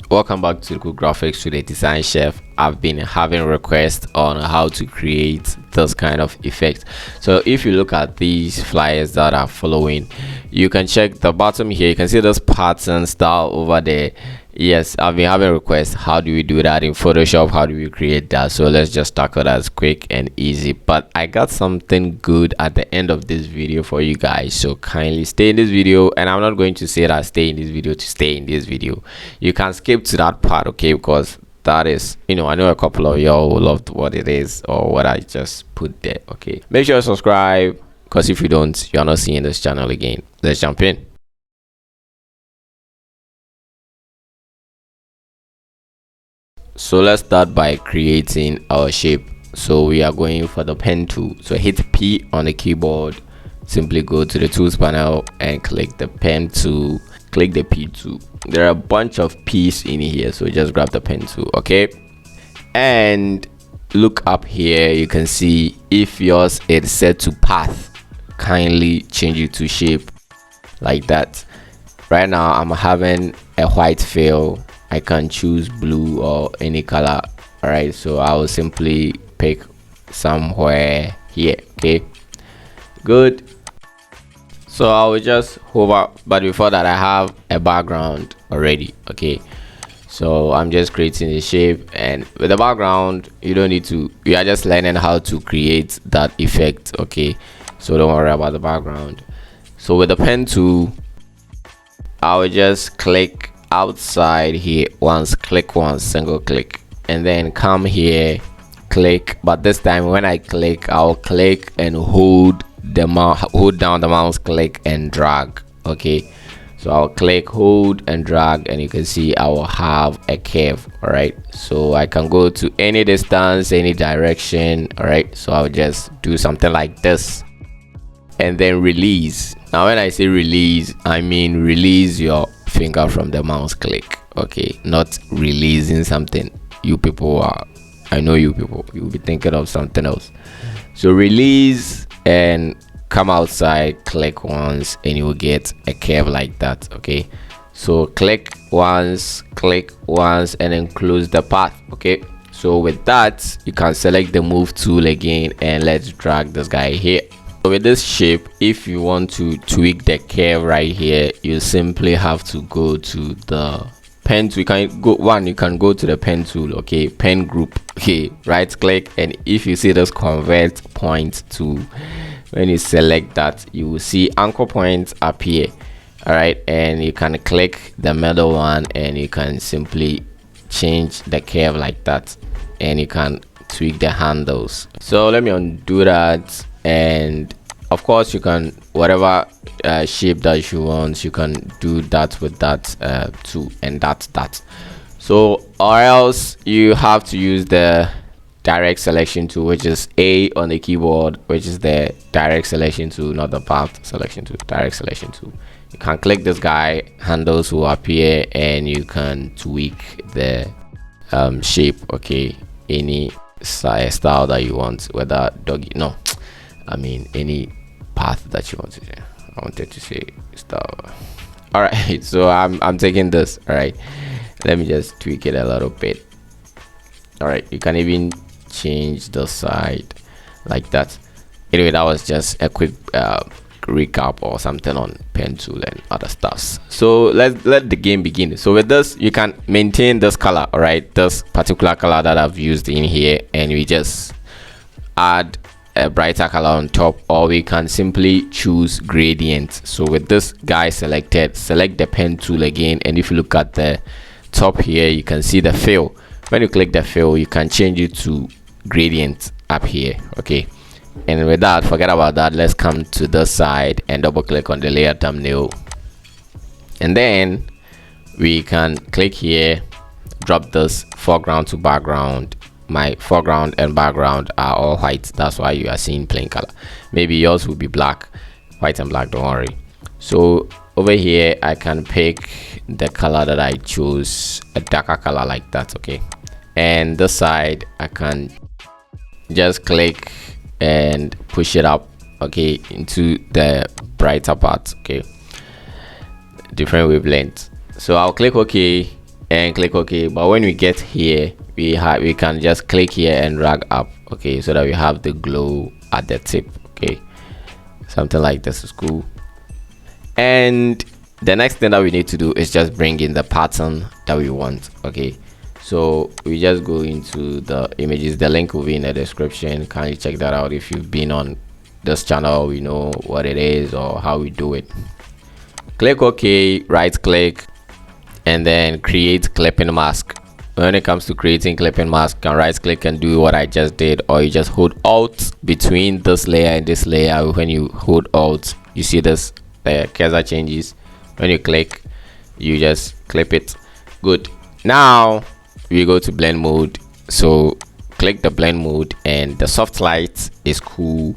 Welcome back to Cool Graphics with the Design Chef. I've been having requests on how to create this kind of effect. So if you look at these flyers that are following, you can check the bottom here. You can see this pattern style over there. Yes, I've been having requests. How do we do that in Photoshop? How do we create that? So let's just tackle that as quick and easy. But I got something good at the end of this video for you guys, so kindly stay in this video. And I'm not going to say that stay in this video to stay in this video. You can skip to that part, okay? Because that is, I know a couple of y'all who loved what it is or what I just put there. Okay, make sure you subscribe, because if you don't, you're not seeing this channel again. Let's jump in. So let's start by creating our shape. So we are going for the pen tool. So hit P on the keyboard, simply go to the tools panel and click the pen tool, click the P tool. There are a bunch of P's in here, so just grab the pen tool, okay? And look up here, you can see if yours is set to path, kindly change it to shape like that. Right now I'm having a white fill. I can choose blue or any color. All right, so I will simply pick somewhere here. Okay, good. So I will just hover, but before that I have a background already. Okay, so I'm just creating the shape, and with the background you don't need to, you are just learning how to create that effect. Okay, so don't worry about the background. So with the pen tool, I will just click outside here once, click once, single click, and then come here, click. But this time when I click, I'll click and hold the mouse, hold down the mouse, click and drag. Okay, so I'll click, hold and drag, and you can see I will have a curve. All right, so I can go to any distance, any direction. All right, so I'll just do something like this and then release. Now when I say release, I mean release your finger from the mouse click. Okay, not releasing something. You people are, I know you people, you'll be thinking of something else. So release and come outside, click once, and you will get a curve like that. Okay, so click once, and then close the path. Okay, so with that you can select the move tool again, and let's drag this guy here. So with this shape, if you want to tweak the curve right here, you simply have to go to the pen tool. You can go to the pen tool. Okay, pen group. Okay, right click, and if you see this convert point to, when you select that, you will see anchor points appear. All right, and you can click the middle one, and you can simply change the curve like that, and you can tweak the handles. So let me undo that. And of course you can, whatever shape that you want, you can do that with that too, and that. So or else you have to use the direct selection tool, which is A on the keyboard, which is the direct selection tool, not the path selection tool, direct selection tool. You can click this guy, handles will appear, and you can tweak the shape. Okay, any style that you want, whether doggy, no, I mean any path that you want to do. I wanted to say style. All right, so I'm taking this. All right, let me just tweak it a little bit. All right, you can even change the side like that. Anyway, that was just a quick recap or something on pen tool and other stuffs. So let the game begin. So with this, you can maintain this color. All right, this particular color that I've used in here, and we just add a brighter color on top, or we can simply choose gradient. So with this guy selected, select the pen tool again, and if you look at the top here, you can see the fill. When you click the fill, you can change it to gradient up here. Okay, and with that, forget about that. Let's come to this side and double click on the layer thumbnail, and then we can click here, drop this foreground to background. My foreground and background are all white, that's why you are seeing plain color. Maybe yours will be black, white and black, don't worry. So over here I can pick the color that I chose, a darker color like that. Okay, and this side I can just click and push it up, okay, into the brighter part. Okay, different wavelength. So I'll click OK, and click OK. But when we get here, we can just click here and drag up, okay, so that we have the glow at the tip. Okay, something like this is cool. And the next thing that we need to do is just bring in the pattern that we want. Okay, so we just go into the images. The link will be in the description. Kindly check that out if you've been on this channel. You know what it is or how we do it. Click OK, right click, and then create clipping mask. When it comes to creating clipping mask, you can right click and do what I just did, or you just hold Alt between this layer and this layer. When you hold Alt, you see this cursor changes. When you click, you just clip it. Good. Now we go to blend mode. So click the blend mode, and the soft light is cool.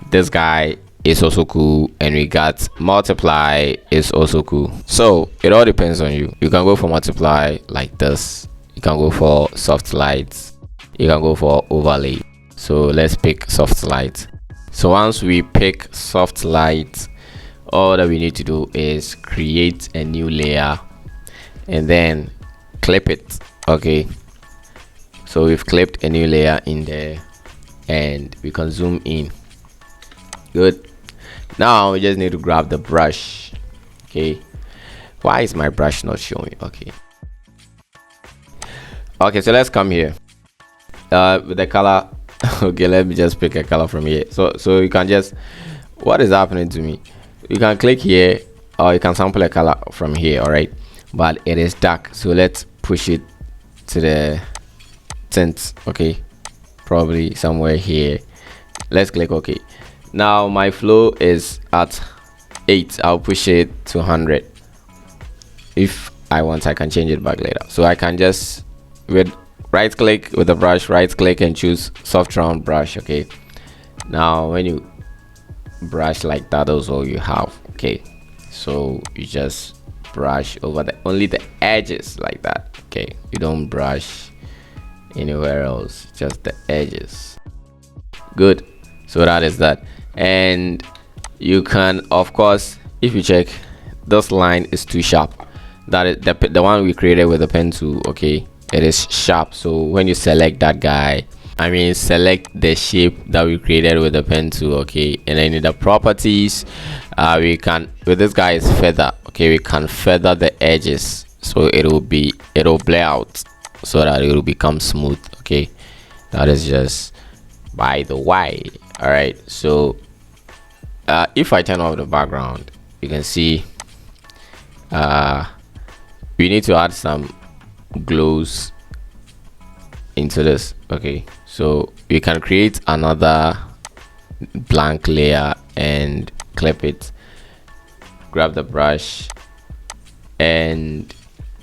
This guy is also cool, and we got multiply is also cool. So it all depends on you. You can go for multiply like this. You can go for soft lights. You can go for overlay. So let's pick soft light. So once we pick soft light, all that we need to do is create a new layer and then clip it. Okay, so we've clipped a new layer in there, and we can zoom in. Good. Now we just need to grab the brush. Okay, why is my brush not showing? Okay, so let's come here with the color. Okay, let me just pick a color from here. So you can just, what is happening to me, you can click here, or you can sample a color from here. All right, but it is dark, so let's push it to the tint. Okay, probably somewhere here. Let's click OK. Now my flow is at 8. I'll push it to 100. If I want, I can change it back later. So I can just with right click with the brush, right click and choose soft round brush. Okay, now when you brush like that, that's all you have. Okay, so you just brush over only the edges like that. Okay, you don't brush anywhere else, just the edges. Good. So that is that. And you can, of course, if you check, this line is too sharp. That is the one we created with the pen tool. Okay, it is sharp. So when you select that guy, I mean select the shape that we created with the pen tool. Okay, and then in the properties, we can, with this guy is feather. Okay, we can feather the edges, so it'll blur out so that it will become smooth. Okay, that is just by the way. All right, so if I turn off the background, you can see we need to add some glows into this. Okay, so we can create another blank layer and clip it, grab the brush, and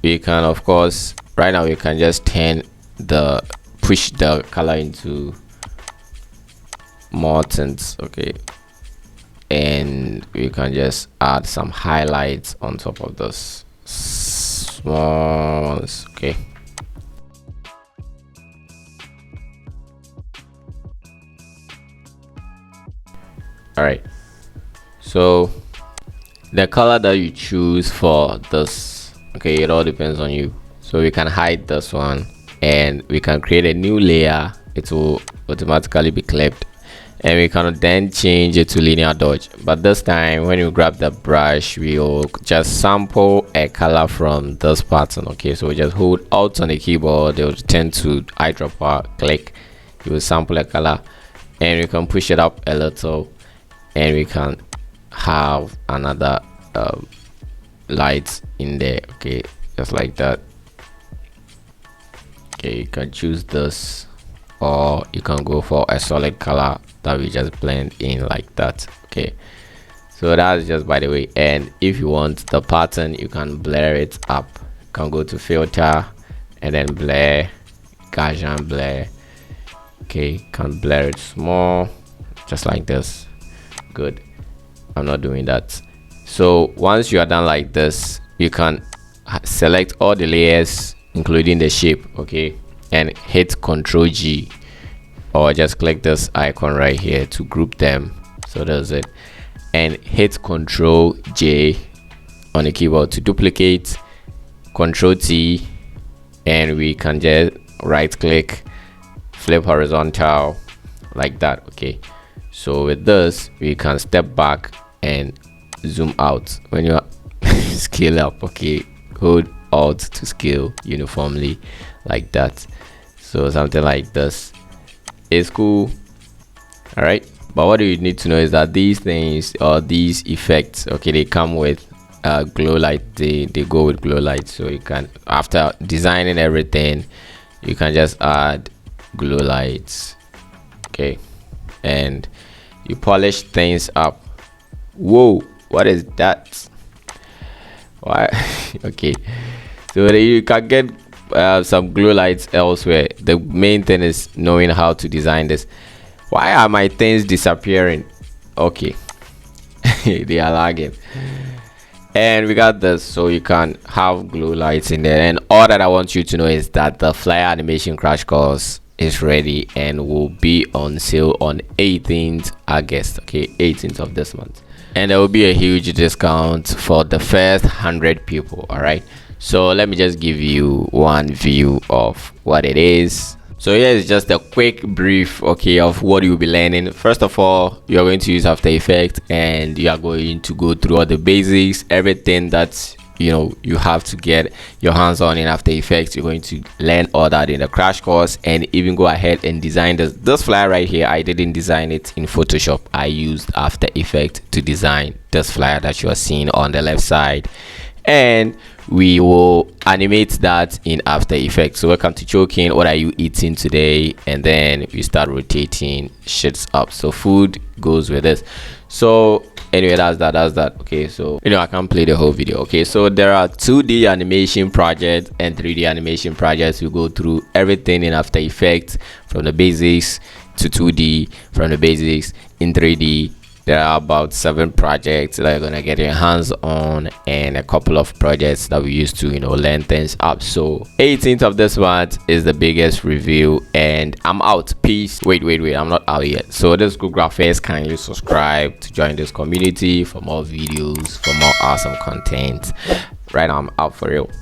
we can, of course, right now we can just push the color into more tints. Okay, and we can just add some highlights on top of this small ones. Okay, all right, so the color that you choose for this, okay, it all depends on you. So we can hide this one, and we can create a new layer. It will automatically be clipped, and we can then change it to linear dodge. But this time, when you grab the brush, we will just sample a color from this pattern. Okay, so we just hold Alt on the keyboard, it will turn to eyedropper, click, you will sample a color, and we can push it up a little, and we can have another light in there. Okay, just like that. Okay, you can choose this, or you can go for a solid color that we just blend in like that. Okay, so that's just by the way. And if you want the pattern, you can blur it up. You can go to filter and then blur, Gaussian blur. Okay, you can blur it small, just like this. Good, I'm not doing that. So once you are done like this, you can select all the layers including the shape. Okay, and hit Ctrl G, or just click this icon right here to group them. So that's it, and hit Ctrl J on the keyboard to duplicate, Ctrl T and we can just right click, flip horizontal like that. Okay, so with this we can step back and zoom out. When you scale up, okay, hold alt to scale uniformly like that. So something like this is cool. All right, but what you need to know is that these things or these effects, okay, they come with glow light. They go with glow light. So you can, after designing everything, you can just add glow lights. Okay, and you polish things up. Whoa, what is that? Why? Okay, so you can get some glow lights elsewhere. The main thing is knowing how to design this. Why are my things disappearing? Okay, they are lagging. And we got this, so you can have glow lights in there. And all that I want you to know is that the Flyer animation crash course is ready and will be on sale on 18th August. Okay, 18th of this month, and there will be a huge discount for the first 100 people. All right, so let me just give you one view of what it is. So here is just a quick brief, okay, of what you'll be learning. First of all, you're going to use After Effects, and you are going to go through all the basics, everything that you have to get your hands on in After Effects. You're going to learn all that in the crash course, and even go ahead and design this flyer right here. I didn't design it in Photoshop. I used After Effects to design this flyer that you are seeing on the left side, and we will animate that in After Effects. So welcome to Choking. What are you eating today? And then we start rotating shits up. So food goes with this. So anyway, that's that. Okay, so I can't play the whole video. Okay, so there are 2D animation projects and 3D animation projects. We go through everything in After Effects, from the basics to 2D, from the basics in 3D. There are about 7 projects that you're gonna get your hands on, and a couple of projects that we used to learn things up. So 18th of this month is the biggest review, and I'm out. Peace. Wait, I'm not out yet. So this Google Graphics, kindly subscribe to join this community for more videos, for more awesome content. Right now I'm out for real.